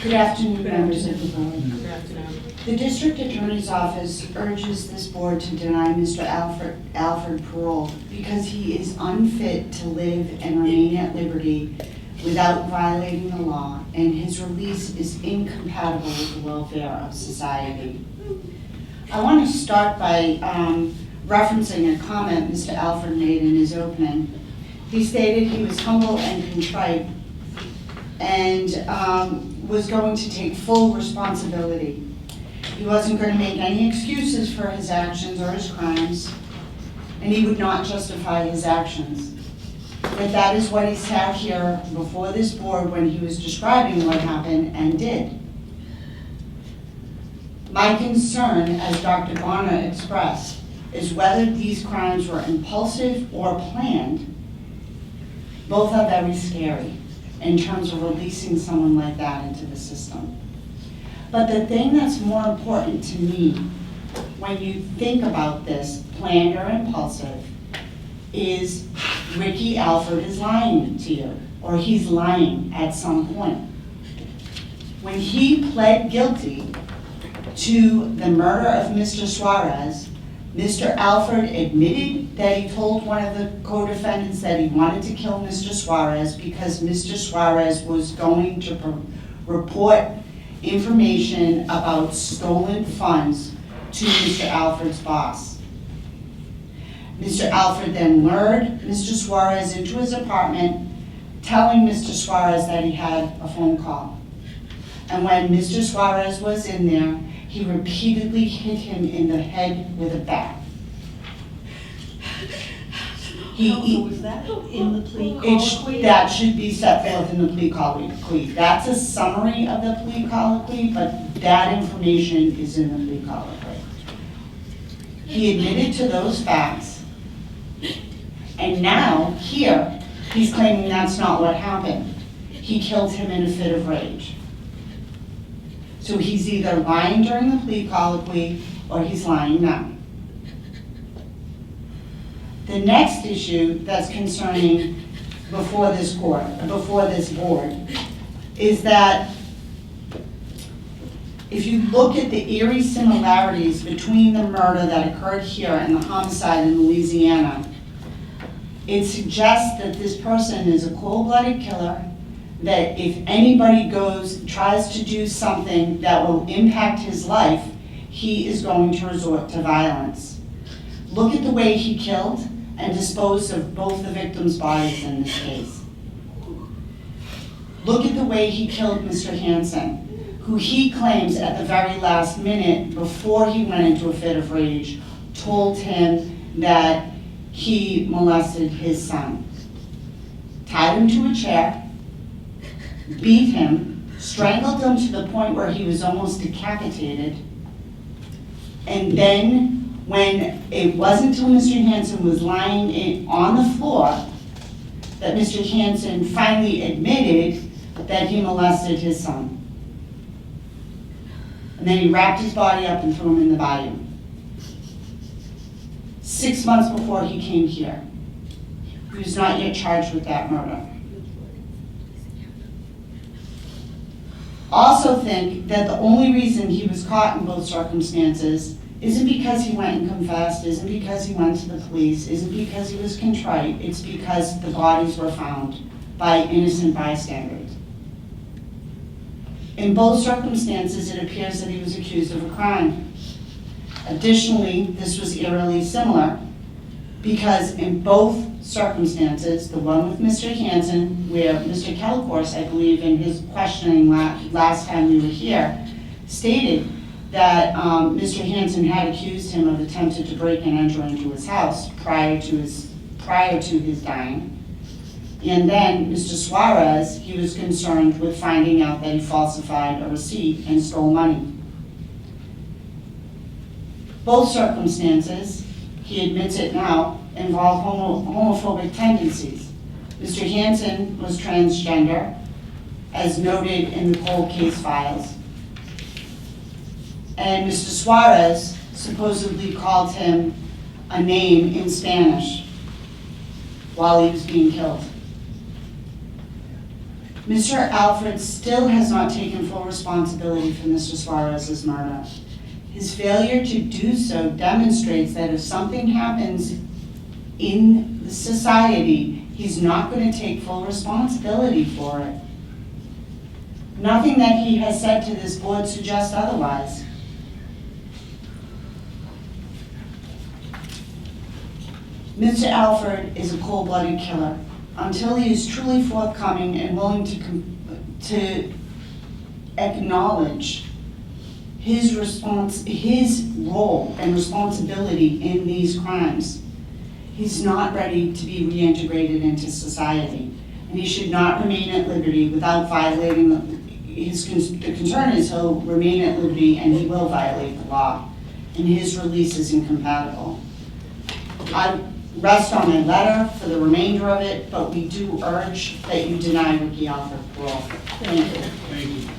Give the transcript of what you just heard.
Good afternoon, members of the board. Good afternoon. The District Attorney's Office urges this board to deny Mr. Alford parole because he is unfit to live and remain at liberty without violating the law, and his release is incompatible with the welfare of society. I want to start by referencing a comment Mr. Alford made in his opening. He stated he was humble and contrite and was going to take full responsibility. He wasn't going to make any excuses for his actions or his crimes, and he would not justify his actions. But that is what he sat here before this board when he was describing what happened and did. My concern, as Dr. Garner expressed, is whether these crimes were impulsive or planned. Both are very scary in terms of releasing someone like that into the system. But the thing that's more important to me when you think about this, planned or impulsive, is Rickey Alford is lying to you, or he's lying at some point. When he pled guilty to the murder of Mr. Suarez, Mr. Alford admitted that he told one of the co-defendants that he wanted to kill Mr. Suarez because Mr. Suarez was going to report information about stolen funds to Mr. Alford's boss. Mr. Alford then lured Mr. Suarez into his apartment, telling Mr. Suarez that he had a phone call. And when Mr. Suarez was in there, he repeatedly hit him in the head with a bat. Was that in the plea colloquy? That should be set forth in the plea colloquy. That's a summary of the plea colloquy, but that information is in the plea colloquy. He admitted to those facts, and now, here, he's claiming that's not what happened. He killed him in a fit of rage. So he's either lying during the plea colloquy or he's lying now. The next issue that's concerning before this board, is that if you look at the eerie similarities between the murder that occurred here and the homicide in Louisiana, it suggests that this person is a cold-blooded killer, that if anybody tries to do something that will impact his life, he is going to resort to violence. Look at the way he killed and disposed of both the victims' bodies in this case. Look at the way he killed Mr. Hansen, who he claims at the very last minute, before he went into a fit of rage, told him that he molested his son. Tied him to a chair, beat him, strangled him to the point where he was almost decapitated, and then when it wasn't until Mr. Hansen was lying on the floor that Mr. Hansen finally admitted that he molested his son. And then he wrapped his body up and threw him in the bayou. 6 months before he came here. He was not yet charged with that murder. Also think that the only reason he was caught in both circumstances isn't because he went and confessed, isn't because he went to the police, isn't because he was contrite, it's because the bodies were found by innocent bystanders. In both circumstances, it appears that he was accused of a crime. Additionally, this was eerily similar because in both circumstances, the one with Mr. Hansen, where Mr. Kelcourse, I believe in his questioning last time we were here, stated that Mr. Hansen had accused him of attempting to break and enter into his house prior to his dying. And then Mr. Suarez, he was concerned with finding out that he falsified a receipt and stole money. Both circumstances, he admits it now, involve homophobic tendencies. Mr. Hansen was transgender, as noted in the cold case files. And Mr. Suarez supposedly called him a name in Spanish while he was being killed. Mr. Alford still has not taken full responsibility for Mr. Suarez's murder. His failure to do so demonstrates that if something happens in the society, he's not going to take full responsibility for it. Nothing that he has said to this board suggests otherwise. Mr. Alford is a cold-blooded killer. Until he is truly forthcoming and willing to acknowledge his role and responsibility in these crimes, he's not ready to be reintegrated into society. And he should not remain at liberty without violating the concern is he'll remain at liberty and he will violate the law. And his release is incompatible. I rest on my letter for the remainder of it, but we do urge that you deny Rickey Alford parole. Thank you. Thank you.